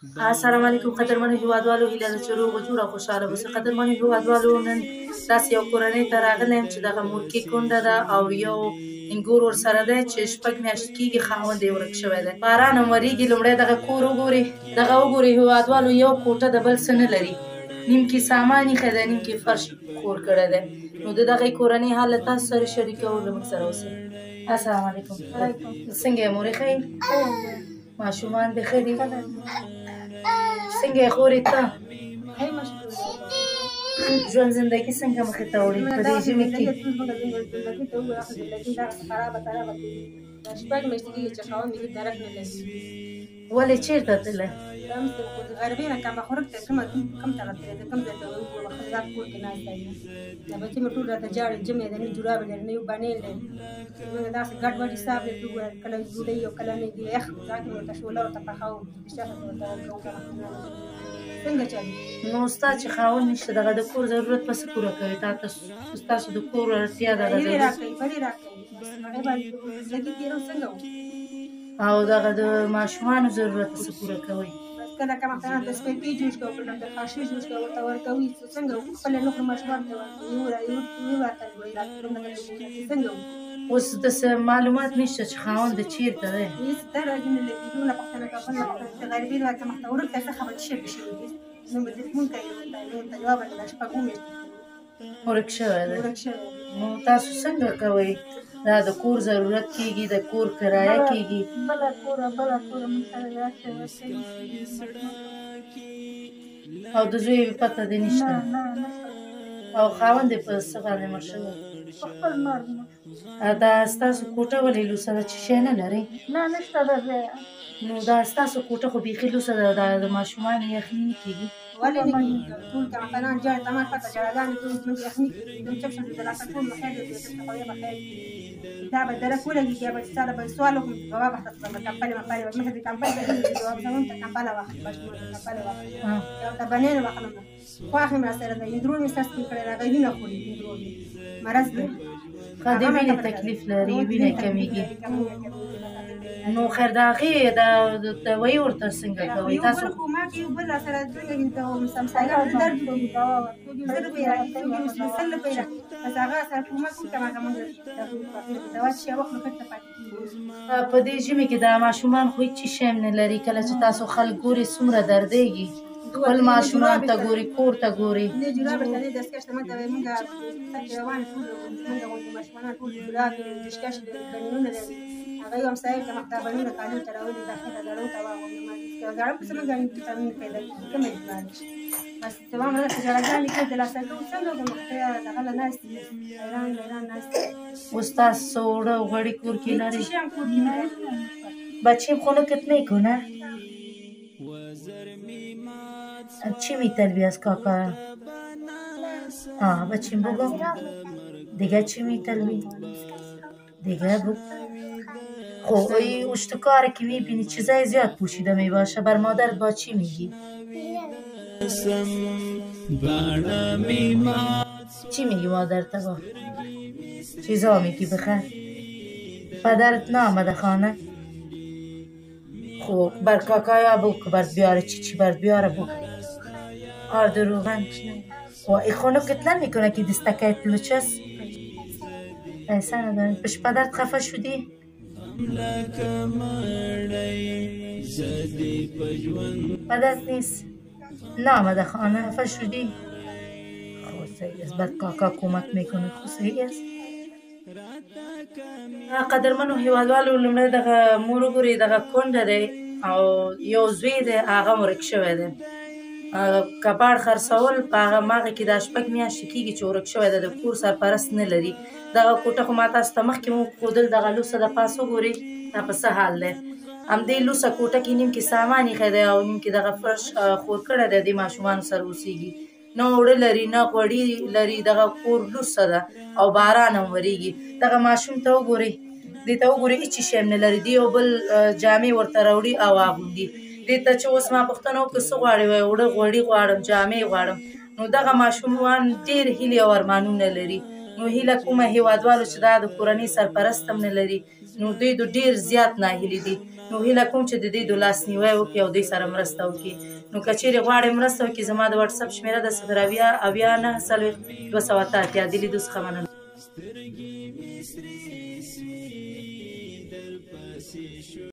السلام علیکم قدرمنو هیوادوالو، هیله ده چې روغ جوړ او خوشحاله اوسئ. قدرمنو هیوادوالو، نن داسې یو کورنۍ ته راغلی یم چې دغه مورکۍ کونډه ده او یو انګور ورسره دی چې 6 میاشتې کېږي خاوند یې ورک شوی دی. باران هم ورېږي. لومړی دغه کور وګورئ، دغه وګورئ هیوادوالو، یو کوټه د بل څه نه لري، نیم کې سامان ایښی دی، نیم کې فرش خور کړی دی. نو د دغې کورنۍ حال له تاسو سره شریکوو، له موږ سره اوسئ. السلام علیکم. څنګه یې مورې، ښه یې؟ ماشومان دې ښه دي؟ څنګه یې خورې ته؟ ژوند زندګي څنګه مخې ته وړي په دې ژمي کې؟ ولې چېرته تللی؟ غربي نه کم بخورک ته کوم ته تللی کوم ځای ته وګورو خلک کور کې ناست دی دا بچي مې ټول راته جاړي جمع دی نه جورابې لري نه یو بانې لري موږ داسې ګډ وډ حساب دی کله ډوډۍ او کله نه دی یخ ځکه ورته شوله ورته پخوو بشاشه ورته ورکوو څنګه چلي نو ستا چې خاوند نشته دغه د کور ضرورت پسې پوره کوي؟ ستاسو د کور اړتیا دغه پلي راکوي پلي راکوي هغې باندې زندګي تېرو څنګه او دغه د ماشومانو ضرورت پسې پوره کوئ؟ کله کله مثلا د سپېپي جوړ کړو کله د خاشي جوړ کړو ورته ورکوي څنګه خپل نور ماشومان ته ورکوي یو راته وایي څنګه اوس داسې معلومات نشته چې خاوند د چېرته دی؟ هېڅ درجه نه لګي دومره پوښتنه کوه چې غریبي راته مخته ورک دی څه خبر شوي شوي دي نو به تلیفون کوي ورته جواب راکړه شپږ میاشتې ورک شوی دی. ورک شوی نو تاسو څنګه کوئ؟ دا د کور ضرورت کېږي، د کور کرایه کېږي؟ بله کوره موږ سره راشئ او د زوی پته دې نشته؟ او خاوند یې په څه باندې مړ شوی؟ په خپل مرګ دا ستاسو کوټه ولې لوڅه ده چې شی نه لرئ؟ نه نشته ده ځای نو دا ستاسو کوټه خو بیخي لوڅه ده، دا د ماشومانو یخني نه کېږي؟ ولې نه کېږي ټول کمپنان جاړې تمام پته جړاګانې ټول زموږ یخني کېږي زموږ چپ شم د لاسه ټول بخیر دی دلته خو یې بخیر دا به درک ولګېږي یا به چې چاله به سوال وکړم جواب اخته کړم کمپلې مپلې به مخې د کمپلې به جواب زمون ته کمپله واخلي ماشومان ته کمپله واخلي یو ته بنې نه واخلم خواښ مې راسره ده اندرون مې سر سپین کړی راغی وینه خوري اندرون مې مرض دی ښه د وینې تکلیف لري، وینه کمیږي. نو خیر د هغې دوایي ورته څنګه کوئ تاسو؟ خو ما کې یو بل راسره څنګه سمسایه درد کوي زه روپۍ راکوي سل روپۍ را بس هغه سره کومک وکړم هغه موږ دوا چې یو وخت بېرته پاتې کېږي په دې ژمي کې دا ماشومان خو هېڅ شی هم نه لري. کله چې تاسو خلک ګوري څومره دردېږي، خپل ماشومان ته ګوري، کور ته ګوري. دې جورابې ته دې دستکش ته ماته وایي موږ څکې روان ټول موږ غوندې ماشومان ټول جورابې دستکش بنینونه لري هغه یو همسایه ته مخته بنونه کالي ته راولي داخله زړو ته واغوندم زړو پسې موږ ګڼې ویټامین پیدا کېږي کومه بیماري بس تمام راته جړاګانې کوي د لاسه کوو څنګه د مخته دغه له ناست دي حیران ناست اوس تاسو اوړه غوړي کور کې لري؟ هیچ شی هم کور کې نه لري بچه خونکت میکنه؟ چی میتلوی از کاکا؟ بچیم بگو دیگه چی میتلوی؟ دیگه بگو. خب این اشتکاره که میبینی چیزای زیاد پوشیده میباشه، بر مادرت با چی میگی؟ چی میگی مادرت با؟ چیزا میگی بخیر؟ پدرت نامده خانه؟ خب بر کاکایا بگو که برد بیاره چی برد بیاره بگو. دروغن و ای خونکت نمیکنه که دستکایت لوچست؟ پیسه نداری؟ پش پدرت خفه شدی؟ پدرت نیست؟ نامده خانه خفه شدی؟ خب صحیح است، بعد کاکا کمک میکنه. خب صحیح است. قدرمنو هیوادوالو، لومړی دغه مور وګورئ، دغه کونډه دی او یو زوی دی، هغه ورک شوی دی. کباړ خرڅول په هغه مغه کې دا 6 میاشتې کېږي چې ورک شوی دی، د کور سرپرست نه لري. دغه کوټه خو ما تاسو ته مخکې مو ښودل، دغه لوڅه د پاس وګورئ دا په څه حال دی. همدې لوڅه کوټه کې نیم کې سامان ایښی دی او نیم کې دغه فرش خور کړی دی، دې ماشومانو سره اوسېږي. نه اوړه لري نه غوړي لري، دغه کور لوڅه ده او باران هم ورېږي. دغه ماشوم ته وګورئ، دې ته وګورئ هېڅ شی هم نه لري. دې یو بل جامې ورته راوړي او اغوندي. دې ته چې اوس ما پوښتنه وکړه څه غواړې؟ وایي اوړه غوړي غواړم، جامې غواړم. نو دغه ماشومان ډېر هیلې او ارمانونه لري. نو هیله کومه هیوادوالو چې دا د کورنۍ سرپرست هم نه لري، نو دوی د ډېر زیات ناهیلي دي. نو هیله کوم چې د دې د لاسنیوی وکړي او دوی سره مرسته وکړي. نو که چیرې غواړئ مرسته وکړي زما د وټساپ شمېره ده 080 د لیدو څخه مننه.